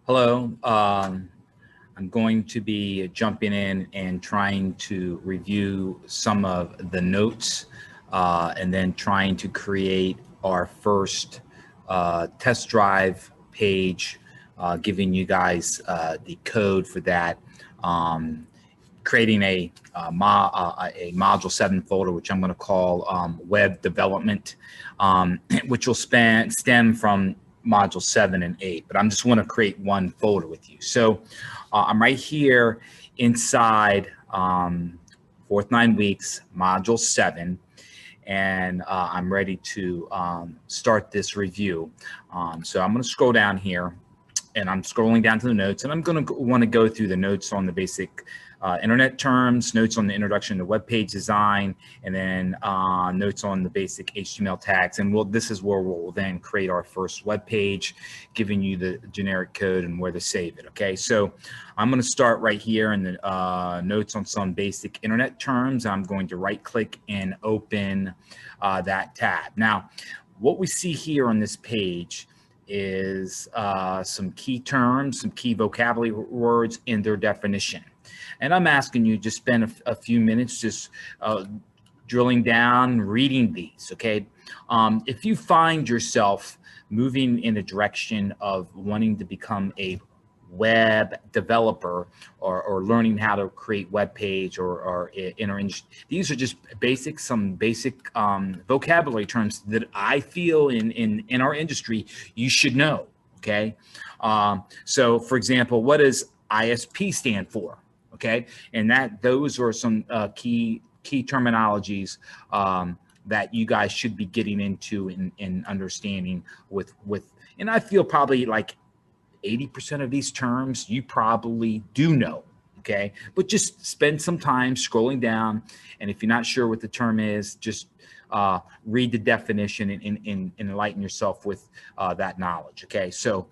Hello. I'm going to be jumping in and trying to review some of the notes and then trying to create our first test drive page, giving you guys the code for that. Creating a module 7 folder, which I'm going to call web development, which will stem from module 7 and 8, but I'm just want to create one folder with you. So I'm right here inside fourth 9 weeks, module 7, and I'm ready to start this review. So I'm going to scroll down here, and I'm scrolling down to the notes, and I'm going to want to go through the notes on the basic internet terms, notes on the introduction to web page design, and then notes on the basic HTML tags. And this is where we'll then create our first web page, giving you the generic code and where to save it. Okay, so I'm going to start right here in the notes on some basic internet terms. I'm going to right click and open that tab. Now, what we see here on this page is some key terms, some key vocabulary words in their definition. And I'm asking you to spend a few minutes just drilling down, reading these, okay? If you find yourself moving in the direction of wanting to become a web developer or learning how to create web page or these are just some basic vocabulary terms that I feel in our industry you should know, okay? So for example, what does ISP stand for? Okay, and those are some key terminologies that you guys should be getting into and understanding with, and I feel probably like 80% of these terms you probably do know. Okay, but just spend some time scrolling down, and if you're not sure what the term is, just read the definition and enlighten yourself with that knowledge. Okay, so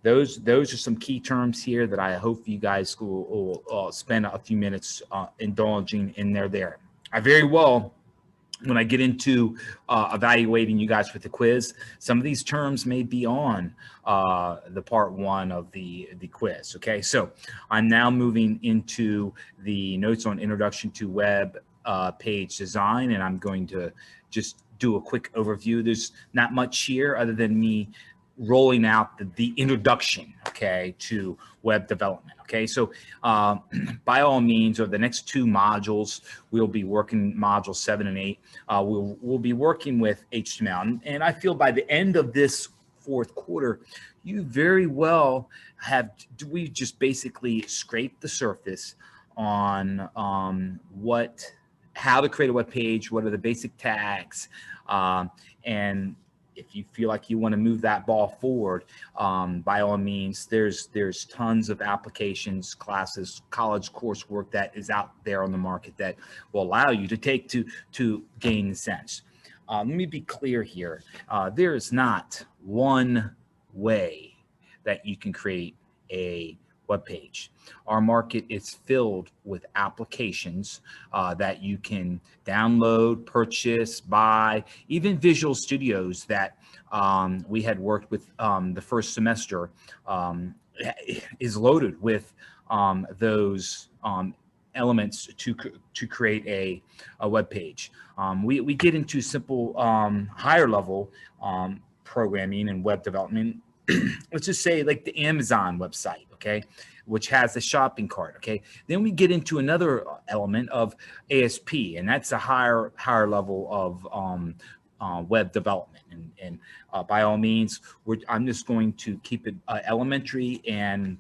those are some key terms here that I hope you guys will spend a few minutes indulging in there. I very well, when I get into evaluating you guys with the quiz, some of these terms may be on the part 1 of the quiz. Okay, so I'm now moving into the notes on introduction to web page design, and I'm going to just do a quick overview. There's not much here other than me rolling out the introduction, okay, to web development. Okay, so by all means, over the next 2 modules, we'll be working module 7 and 8. We'll be working with HTML, and I feel by the end of this 4th quarter, you very well we just basically scraped the surface on how to create a web page, what are the basic tags, and if you feel like you want to move that ball forward, by all means, there's tons of applications, classes, college coursework that is out there on the market that will allow you to take to gain the sense. Let me be clear here. There is not one way that you can create a web page. Our market is filled with applications that you can download, purchase, buy, even Visual Studios that we had worked with the first semester is loaded with those elements to create a web page. We get into simple higher level programming and web development. Let's just say like the Amazon website, okay, which has a shopping cart, okay. Then we get into another element of ASP, and that's a higher level of web development. And by all means, I'm just going to keep it elementary and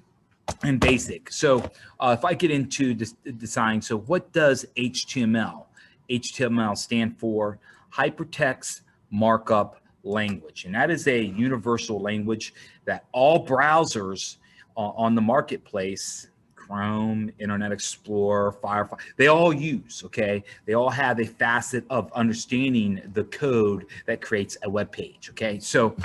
basic. So if I get into this design, so what does HTML? HTML stand for Hypertext Markup Language, and that is a universal language that all browsers on the marketplace Chrome, Internet Explorer, Firefox, they all use, okay? They all have a facet of understanding the code that creates a web page, okay? So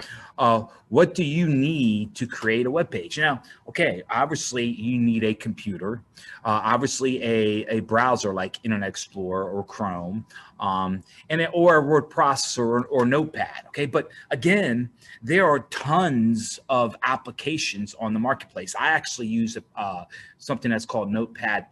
what do you need to create a web page? Now, okay, obviously you need a computer, obviously a browser like Internet Explorer or Chrome, or a word processor or Notepad, okay? But again, there are tons of applications on the marketplace. I actually use something that's called Notepad++,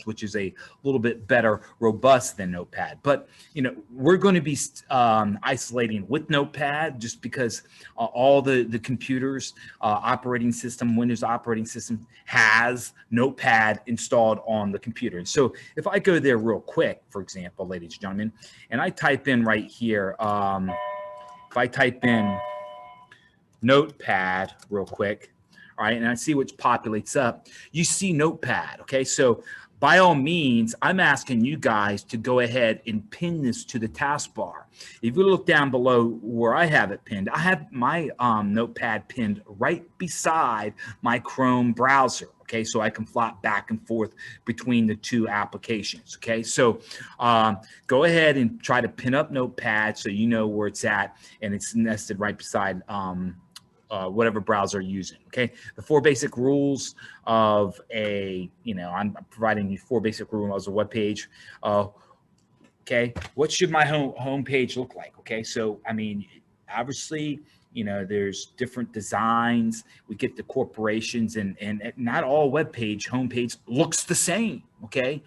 which is a little bit better robust than Notepad. But you know, we're going to be isolating with Notepad just because all the computers, operating system, Windows operating system has Notepad installed on the computer. And so if I go there real quick, for example, ladies and gentlemen, and I type in right here, if I type in Notepad real quick, all right, and I see which populates up, you see Notepad, okay? So by all means, I'm asking you guys to go ahead and pin this to the taskbar. If you look down below where I have it pinned, I have my Notepad pinned right beside my Chrome browser, okay? So I can flop back and forth between the two applications, okay? So go ahead and try to pin up Notepad so you know where it's at, and it's nested right beside whatever browser you're using, okay? The 4 basic rules of I'm providing you 4 basic rules of a web page. Okay, what should my home page look like? Okay, so I mean, obviously, you know, there's different designs. We get the corporations, and not all web page homepage looks the same. Okay,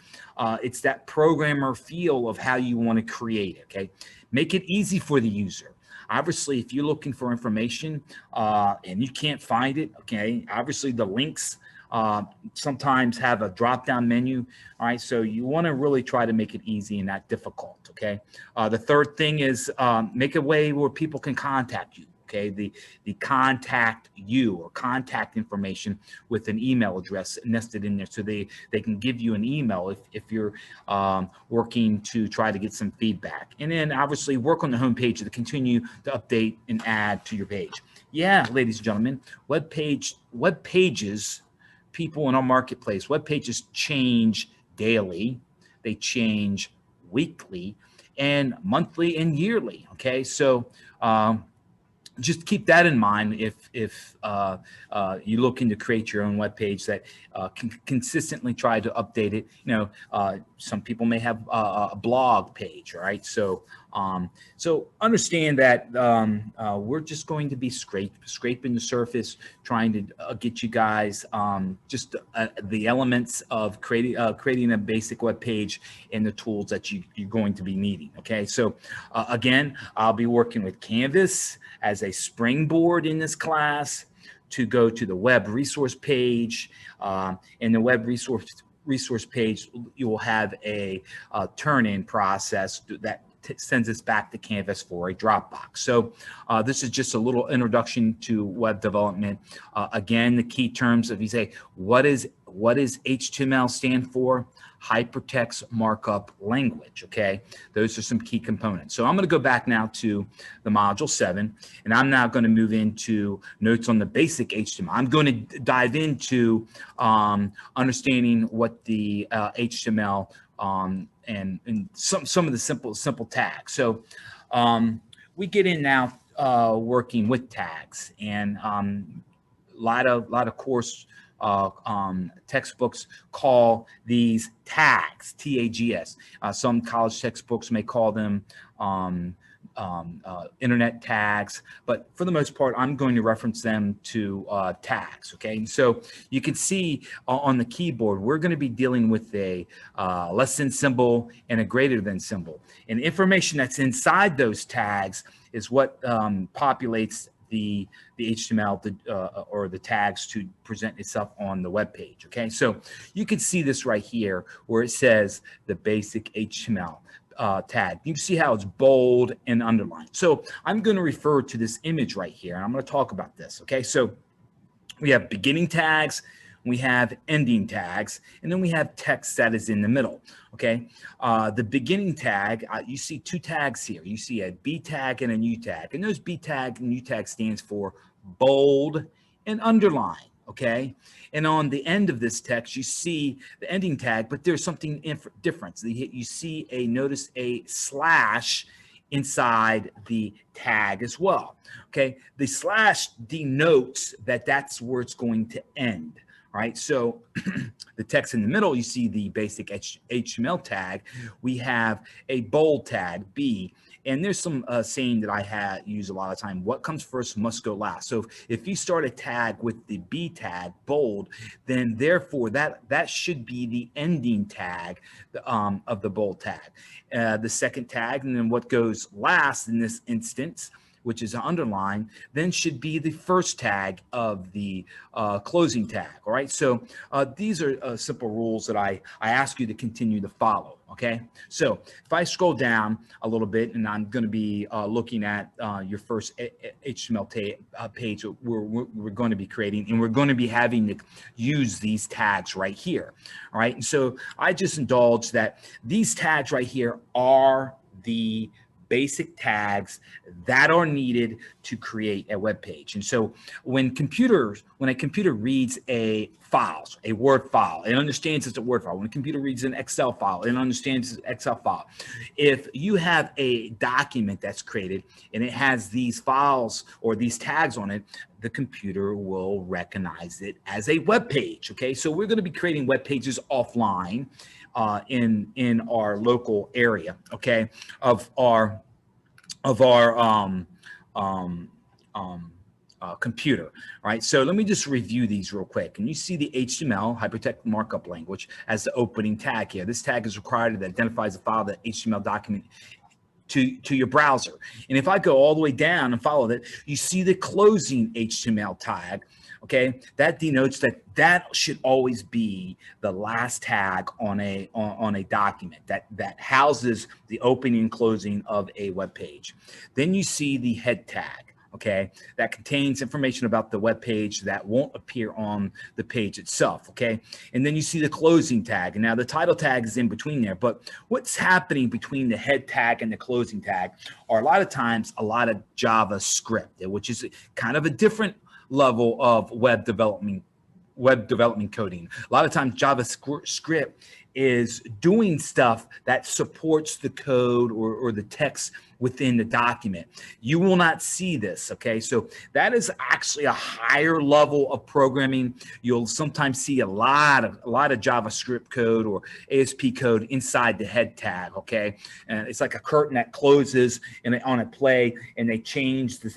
it's that programmer feel of how you want to create it. Okay, make it easy for the user. Obviously, if you're looking for information and you can't find it, okay, obviously the links sometimes have a drop-down menu. All right, so you want to really try to make it easy and not difficult, okay? The third thing is make a way where people can contact you, okay? The contact you or contact information with an email address nested in there, so they can give you an email if you're working to try to get some feedback. And then obviously work on the home page to continue to update and add to your page. Yeah, ladies and gentlemen, web pages, people in our marketplace, web pages change daily, they change weekly and monthly and yearly, okay? So just keep that in mind if you're looking to create your own web page that can consistently try to update it. You know, some people may have a blog page, right? So so understand that we're just going to be scraping the surface, trying to get you guys just the elements of creating a basic web page and the tools that you're going to be needing. Okay, so again, I'll be working with Canvas as a springboard in this class to go to the web resource page. In the web resource page, you will have a turn-in process that sends us back to Canvas for a Dropbox. So this is just a little introduction to web development. Again, the key terms, if you say, what does HTML stand for? Hypertext Markup Language, okay? Those are some key components. So I'm going to go back now to the module 7, and I'm now going to move into notes on the basic HTML. I'm going to dive into understanding what the HTML and some of the simple tags. So we get in now working with tags, and a lot of course textbooks call these tags, T-A-G-S. Some college textbooks may call them internet tags, but for the most part, I'm going to reference them to tags, okay? And so you can see on the keyboard, we're going to be dealing with a less than symbol and a greater than symbol. And information that's inside those tags is what populates the HTML or the tags to present itself on the web page, okay? So you can see this right here where it says the basic HTML tag. You see how it's bold and underlined. So I'm going to refer to this image right here, and I'm going to talk about this, okay? So we have beginning tags, we have ending tags, and then we have text that is in the middle, okay? The beginning tag, you see 2 tags here. You see a B tag and a U tag, and those B tag and U tag stands for bold and underline, okay? And on the end of this text, you see the ending tag, but there's something different. You see notice a slash inside the tag as well, okay? The slash denotes that that's where it's going to end, right? So the text in the middle, you see the basic HTML tag. We have a bold tag, B, and there's some saying that I use a lot of time. What comes first must go last. So if you start a tag with the B tag, bold, then therefore that should be the ending tag of the bold tag. The second tag, and then what goes last in this instance, which is an underline, then should be the first tag of the closing tag. All right, so these are simple rules that I ask you to continue to follow. Okay, so if I scroll down a little bit, and I'm going to be looking at your first HTML page we're going to be creating, and we're going to be having to use these tags right here. All right, and so I just indulge that these tags right here are the basic tags that are needed to create a web page. And so when a computer reads a Word file, it understands it's a Word file. When a computer reads an Excel file, it understands it's an Excel file. If you have a document that's created and it has these files or these tags on it, the computer will recognize it as a web page. Okay, so we're going to be creating web pages offline in our local area, okay, of our computer. All right, so let me just review these real quick. And you see the HTML, hypertext markup language, as the opening tag here. This tag is required that identifies the file, the HTML document, to your browser. And if I go all the way down and follow that, you see the closing HTML tag. Okay, that denotes that should always be the last tag on a document that houses the opening and closing of a web page. Then you see the head tag. Okay, that contains information about the web page that won't appear on the page itself. Okay, and then you see the closing tag, and now the title tag is in between there. But what's happening between the head tag and the closing tag are a lot of times a lot of JavaScript, which is kind of a different level of web development coding. A lot of times JavaScript is doing stuff that supports the code or the text within the document. You will not see this, okay? So that is actually a higher level of programming. You'll sometimes see a lot of JavaScript code or ASP code inside the head tag, okay? And it's like a curtain that closes on a play, and they change the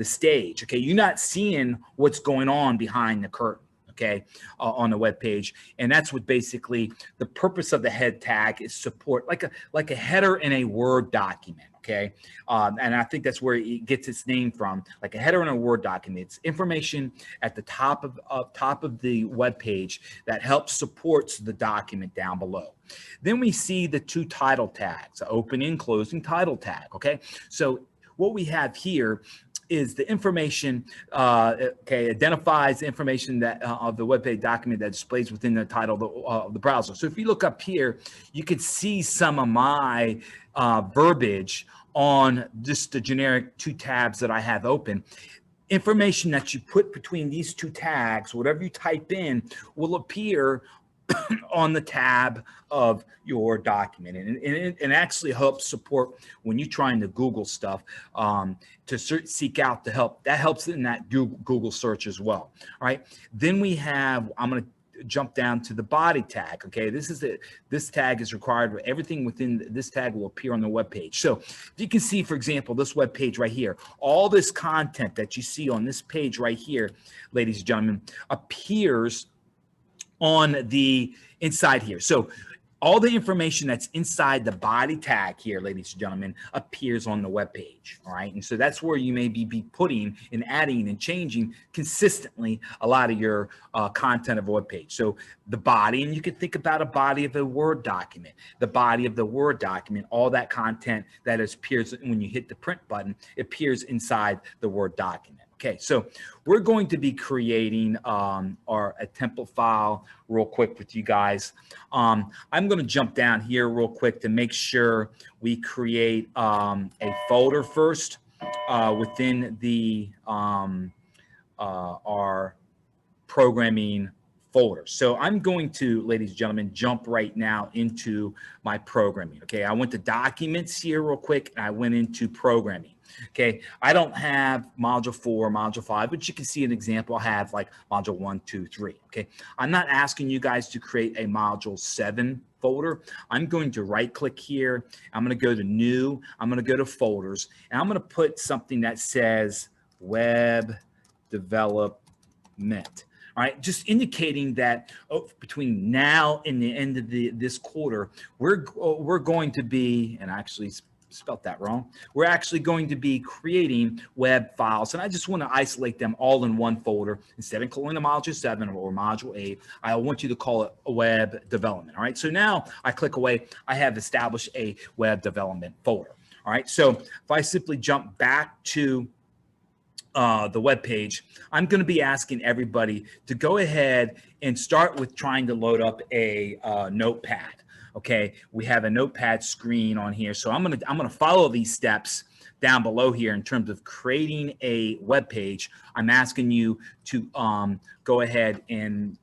stage, okay? You're not seeing what's going on behind the curtain, okay, on the web page. And that's what basically the purpose of the head tag is, support like a header in a Word document, okay? And I think that's where it gets its name from, like a header in a Word document. It's information at the top of the web page that helps supports the document down below. Then we see the two title tags, opening, closing title tag, okay? So what we have here is the information, identifies the information that of the web page document that displays within the title of the browser. So if you look up here, you could see some of my verbiage on just the generic two tabs that I have open. Information that you put between these two tags, whatever you type in, will appear on the tab of your document, and it actually helps support when you're trying to Google stuff, to seek out the help. That helps in that Google search as well. All right, then we have, I'm going to jump down to the body tag. Okay, this tag is required where everything within this tag will appear on the web page. So you can see, for example, this web page right here, all this content that you see on this page right here, ladies and gentlemen, appears on the inside here. So all the information that's inside the body tag here, ladies and gentlemen, appears on the web page. All right, and so that's where you may be putting and adding and changing consistently a lot of your content of a web page. So the body, and you can think about a body of a Word document. The body of the Word document, all that content that appears when you hit the print button, appears inside the Word document. Okay, so we're going to be creating a template file real quick with you guys. I'm going to jump down here real quick to make sure we create a folder first within the our programming folder. So I'm going to, ladies and gentlemen, jump right now into my programming. Okay, I went to documents here real quick, and I went into programming. Okay, I don't have module 4, module 5, but you can see an example. I have like module 1, 2, 3. Okay, I'm not asking you guys to create a module 7 folder. I'm going to right click here. I'm going to go to new. I'm going to go to folders, and I'm going to put something that says web development. All right, just indicating that between now and the end of this quarter, we're going to be, and I actually spelt that wrong, we're actually going to be creating web files, and I just want to isolate them all in one folder. Instead of calling it module 7 or module 8, I want you to call it web development. All right, so now I click away, I have established a web development folder. All right, so if I simply jump back to the web page, I'm going to be asking everybody to go ahead and start with trying to load up a notepad. Okay, we have a notepad screen on here, so I'm gonna follow these steps down below here in terms of creating a web page. I'm asking you to go ahead and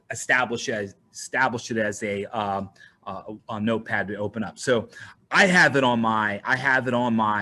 establish it as a notepad to open up. So I have it on my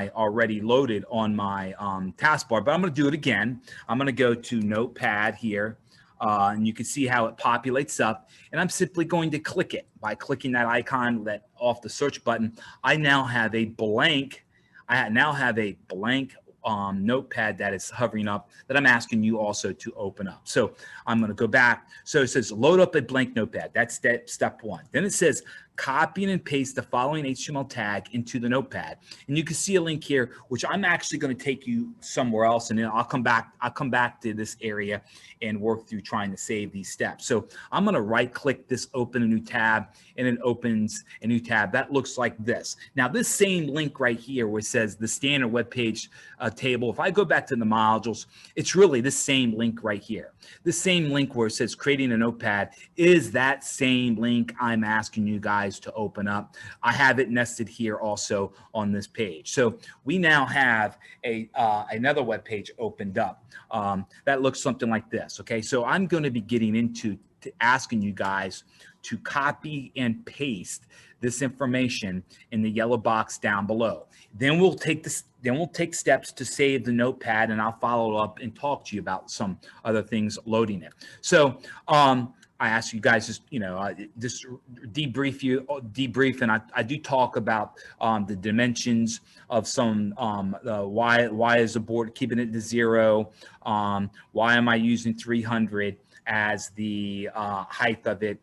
already loaded on my taskbar, but I'm going to do it again. I'm going to go to notepad here, and you can see how it populates up, and I'm simply going to click it. By clicking that icon off the search button, I now have a blank notepad that is hovering up that I'm asking you also to open up. So I'm going to go back. So it says load up a blank notepad. That's step 1. Then it says copy and paste the following HTML tag into the notepad. And you can see a link here, which I'm actually going to take you somewhere else. And then I'll come back to this area and work through trying to save these steps. So I'm going to right click this, open a new tab, and it opens a new tab that looks like this. Now this same link right here where it says the standard web page table, if I go back to the modules, it's really the same link right here. The same link where it says creating a notepad is that same link I'm asking you guys to open up. I have it nested here also on this page. So we now have another web page opened up that looks something like this. Okay, so I'm going to be getting into asking you guys to copy and paste this information in the yellow box down below. Then we'll take steps to save the notepad, and I'll follow up and talk to you about some other things loading it. So I ask you guys just debrief, and I do talk about the dimensions of some why is the board keeping it to 0, why am I using 300 as the height of it.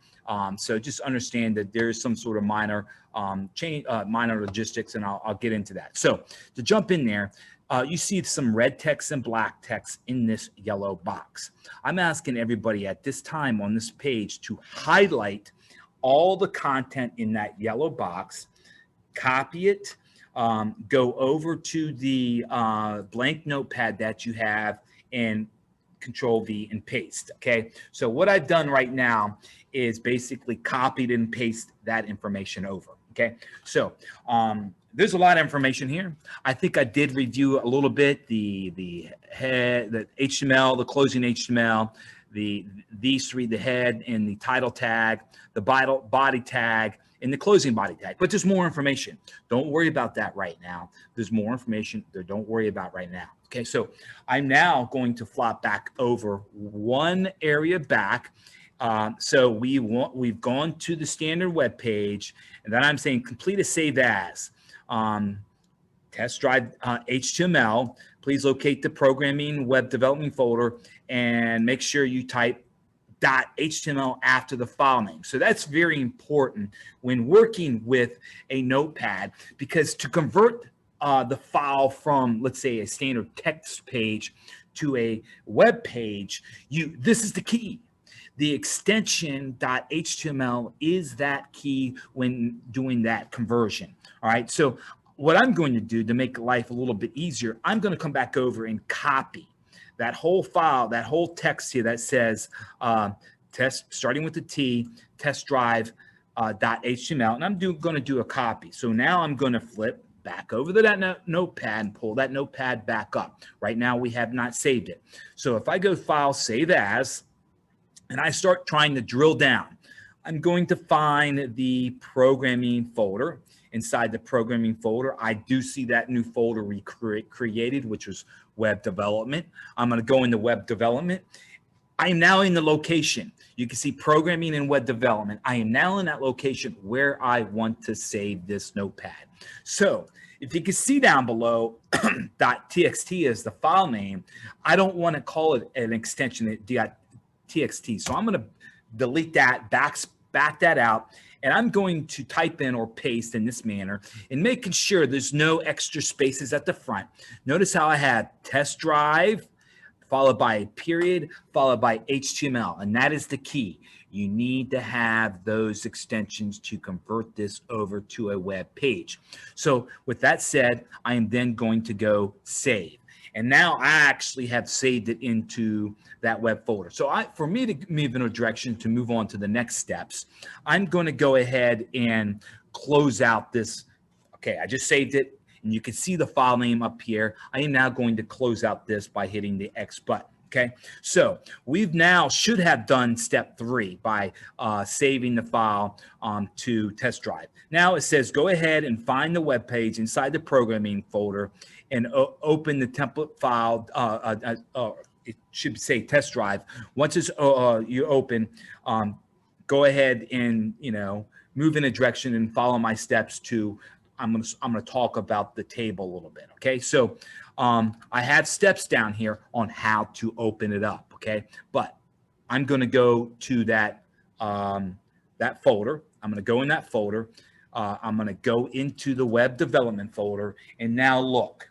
So just understand that there's some sort of minor minor logistics, and I'll get into that. So to jump in there, you see some red text and black text in this yellow box. I'm asking everybody at this time on this page to highlight all the content in that yellow box, copy it, go over to the blank notepad that you have, and Control V and paste. Okay, so what I've done right now is basically copied and paste that information over. Okay, so there's a lot of information here. I think I did review a little bit the head, the HTML, the closing HTML, these three, the head and the title tag, the body tag, and the closing body tag. But there's more information. Don't worry about that right now. There's more information that don't worry about right now. Okay, so I'm now going to flop back over one area back. So we've gone to the standard web page, and then I'm saying complete a save as. Testdrive.html. Please locate the programming web development folder and make sure you type .html after the file name. So that's very important when working with a notepad, because to convert the file from, let's say, a standard text page to a web page, this is the key. The extension .html is that key when doing that conversion. All right, so what I'm going to do to make life a little bit easier, I'm going to come back over and copy that whole file, that whole text here that says starting with the T, testdrive.html, and I'm going to do a copy. So now I'm going to flip back over to that notepad and pull that notepad back up. Right now, we have not saved it. So if I go File, Save As, and I start trying to drill down, I'm going to find the programming folder. Inside the programming folder, I do see that new folder we created, which was web development. I'm going to go into web development. I am now in the location. You can see programming and web development. I am now in that location where I want to save this notepad. So if you can see down below, .txt is the file name. I don't want to call it an extension at .txt. So I'm going to delete that, back that out, and I'm going to type in or paste in this manner and making sure there's no extra spaces at the front. Notice how I have test drive, followed by a period, followed by HTML. And that is the key. You need to have those extensions to convert this over to a web page. So with that said, I am then going to go save. And now I actually have saved it into that web folder. So for me to move in a direction to move on to the next steps, I'm going to go ahead and close out this. Okay, I just saved it. And you can see the file name up here. I am now going to close out this by hitting the X button. Okay, so we've now should have done step 3 by saving the file to test drive. Now it says go ahead and find the web page inside the programming folder and open the template file. It should say test drive. Once it's you open, go ahead and move in a direction and follow my steps to. I'm gonna talk about the table a little bit. Okay, so I have steps down here on how to open it up. Okay, but I'm gonna go to that that folder. I'm gonna go in that folder. I'm gonna go into the web development folder, and now look,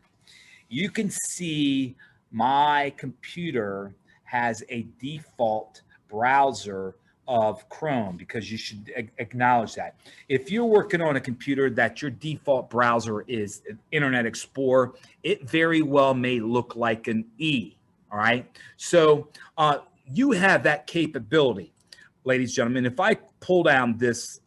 you can see my computer has a default browser of Chrome, because you should acknowledge that. If you're working on a computer that your default browser is Internet Explorer, it very well may look like an E, all right? So you have that capability, ladies and gentlemen. If I pull down this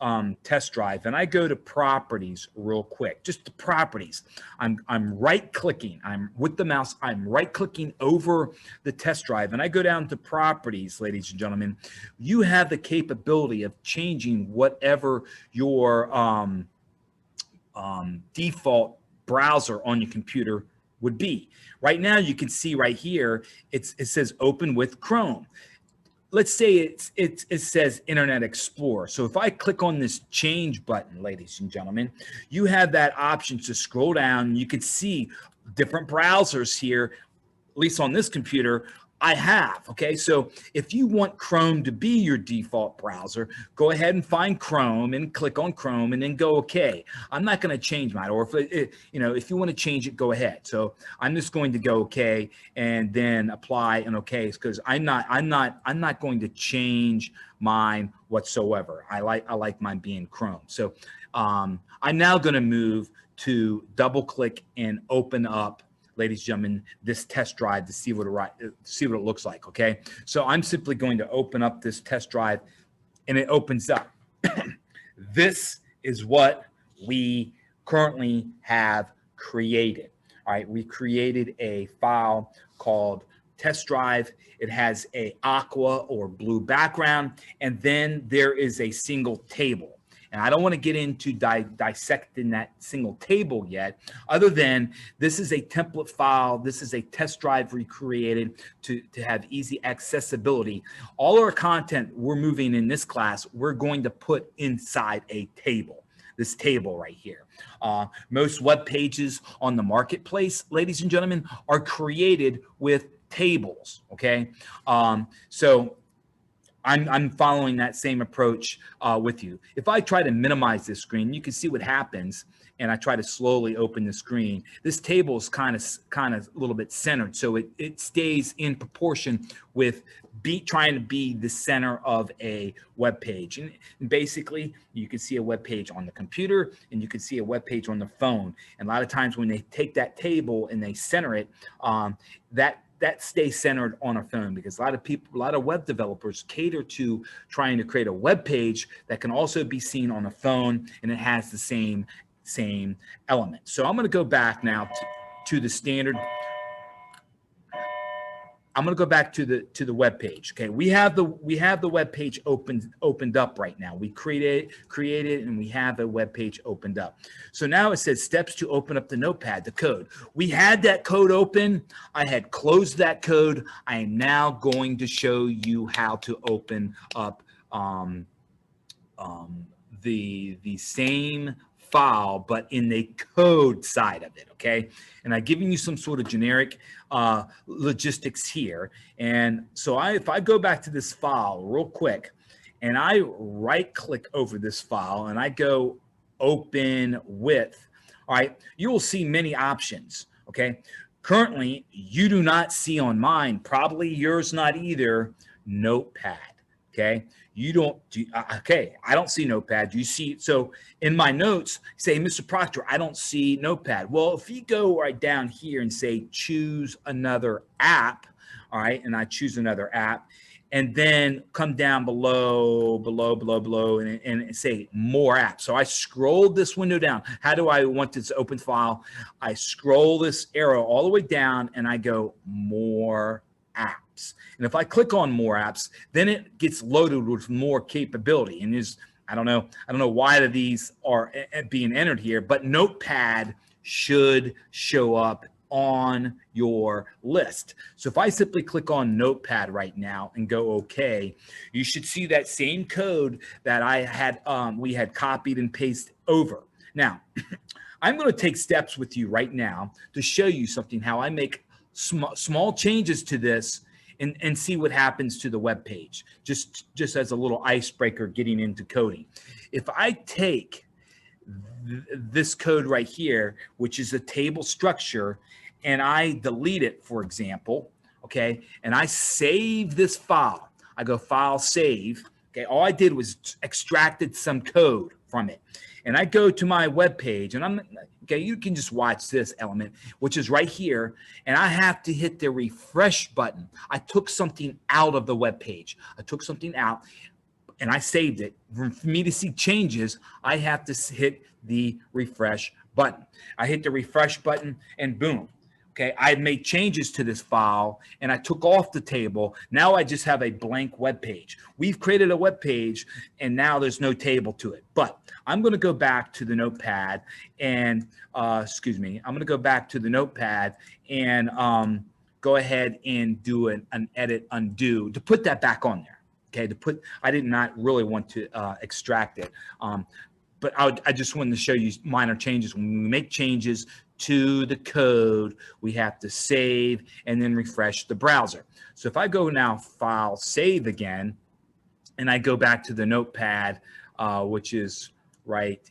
test drive and I go to properties real quick, just the properties, I'm right clicking, I'm with the mouse, I'm right clicking over the test drive and I go down to properties, ladies and gentlemen, you have the capability of changing whatever your default browser on your computer would be. Right now, you can see right here, it says open with Chrome. Let's say it says Internet Explorer. So if I click on this change button, ladies and gentlemen, you have that option to scroll down. You can see different browsers here, at least on this computer, I have. Okay, so if you want Chrome to be your default browser, go ahead and find Chrome and click on Chrome and then go OK. I'm not going to change mine, or if you want to change it, go ahead. So I'm just going to go OK and then apply and OK, because I'm not going to change mine whatsoever. I like mine being Chrome. So I'm now going to move to double click and open up, ladies and gentlemen, this test drive to see what it looks like. Okay, so I'm simply going to open up this test drive, and it opens up. This is what we currently have created. All right, we created a file called test drive. It has a aqua or blue background, and then there is a single table. And I don't want to get into dissecting that single table yet, other than this is a template file. This is a test drive recreated to have easy accessibility. All our content we're moving in this class, we're going to put inside a table. This table right here. Most web pages on the marketplace, ladies and gentlemen, are created with tables. Okay, so I'm following that same approach with you. If I try to minimize this screen, you can see what happens, and I try to slowly open the screen. This table is kind of a little bit centered, so it stays in proportion with trying to be the center of a web page. And basically, you can see a web page on the computer, and you can see a web page on the phone. And a lot of times when they take that table and they center it, that stays centered on a phone, because a lot of web developers cater to trying to create a web page that can also be seen on a phone, and it has the same same element. So I'm going to go back now to the standard. I'm going to go back to the web page. Okay, we have the web page opened up right now. We created and we have a web page opened up. So now it says steps to open up the notepad, the code. We had that code open. I had closed that code. I am now going to show you how to open up the same file, but in the code side of it, okay? And I've given you some sort of generic logistics here. And so if I go back to this file real quick, and I right click over this file and I go open with, all right, you will see many options, okay? Currently, you do not see on mine, probably yours not either, Notepad, okay? You don't, okay, I don't see Notepad. You see, so in my notes, say, Mr. Proctor, I don't see Notepad. Well, if you go right down here and say, choose another app, all right, and I choose another app, and then come down below, and say more apps. So I scroll this window down. How do I want this open file? I scroll this arrow all the way down, and I go more apps. And if I click on more apps, then it gets loaded with more capability. And I don't know why these are being entered here, but Notepad should show up on your list. So if I simply click on Notepad right now and go OK, you should see that same code that I had we had copied and pasted over. Now, I'm going to take steps with you right now to show you something, how I make small changes to this and see what happens to the web page, just as a little icebreaker getting into coding. If I take this code right here, which is a table structure, and I delete it, for example, okay, and I save this file, I go File, Save, okay, all I did was extracted some code from it. And I go to my web page, and okay, you can just watch this element, which is right here, and I have to hit the refresh button. I took something out of the web page. I took something out, and I saved it. For me to see changes, I have to hit the refresh button. I hit the refresh button, and boom. Okay, I had made changes to this file and I took off the table. Now I just have a blank web page. We've created a web page and now there's no table to it. But I'm going to go back to the Notepad and, I'm going to go back to the Notepad and go ahead and do an edit undo to put that back on there. Okay, I did not really want to extract it. But I just wanted to show you minor changes. When we make changes to the code, we have to save and then refresh the browser. So if I go now File, Save again, and I go back to the Notepad, which is right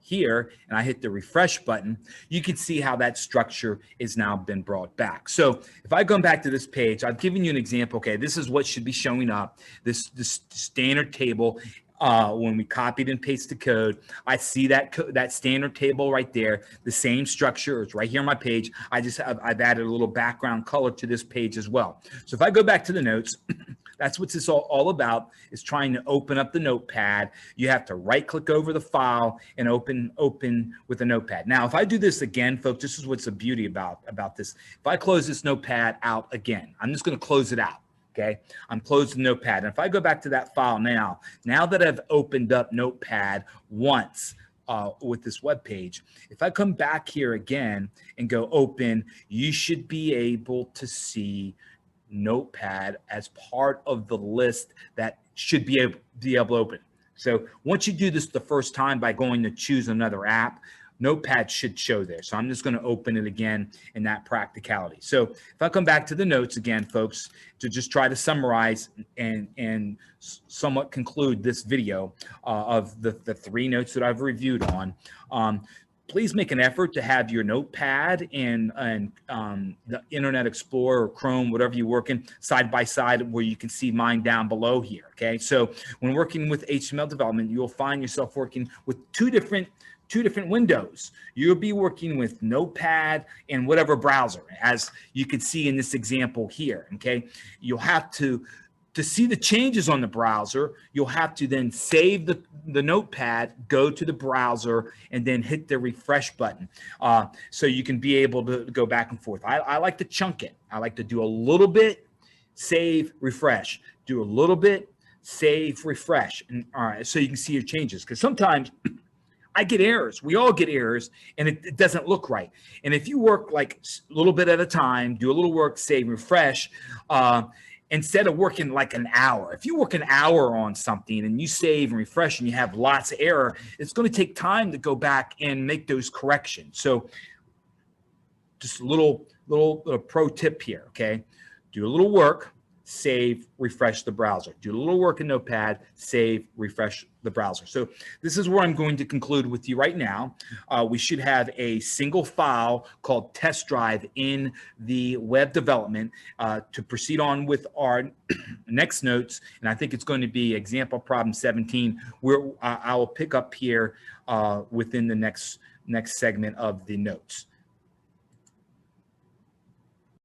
here, and I hit the refresh button, you can see how that structure is now been brought back. So if I go back to this page, I've given you an example. Okay, this is what should be showing up, this standard table. When we copied and pasted the code, I see that standard table right there, the same structure. It's right here on my page. I've added a little background color to this page as well. So if I go back to the notes, that's what this all about, is trying to open up the Notepad. You have to right click over the file and open with a Notepad. Now, if I do this again, folks, this is what's the beauty about this. If I close this Notepad out again, I'm just going to close it out. Okay, I'm closing the Notepad. And if I go back to that file now that I've opened up Notepad once with this web page, if I come back here again and go open, you should be able to see Notepad as part of the list that should be able to open. So once you do this the first time by going to choose another app, Notepad should show there. So I'm just going to open it again in that practicality. So if I come back to the notes again, folks, to just try to summarize and somewhat conclude this video of the 3 notes that I've reviewed on, please make an effort to have your Notepad and the Internet Explorer or Chrome, whatever you work in, side by side, where you can see mine down below here. Okay, so when working with HTML development, you'll find yourself working with two different windows. You'll be working with Notepad and whatever browser, as you can see in this example here. Okay, you'll have to To see the changes on the browser, you'll have to then save the notepad, go to the browser, and then hit the refresh button. So you can be able to go back and forth. I like to chunk it. I like to do a little bit, save, refresh, do a little bit, save, refresh. And all right, so you can see your changes. Because sometimes I get errors. We all get errors, and it doesn't look right. And if you work like a little bit at a time, do a little work, save, refresh, instead of working like an hour. If you work an hour on something and you save and refresh and you have lots of error, it's going to take time to go back and make those corrections. So just a little pro tip here, okay? Do a little work, save, refresh the browser. Do a little work in Notepad, save, refresh the browser. So this is where I'm going to conclude with you right now. We should have a single file called test drive in the web development to proceed on with our next notes. And I think it's going to be example problem 17, where I will pick up here within the next segment of the notes.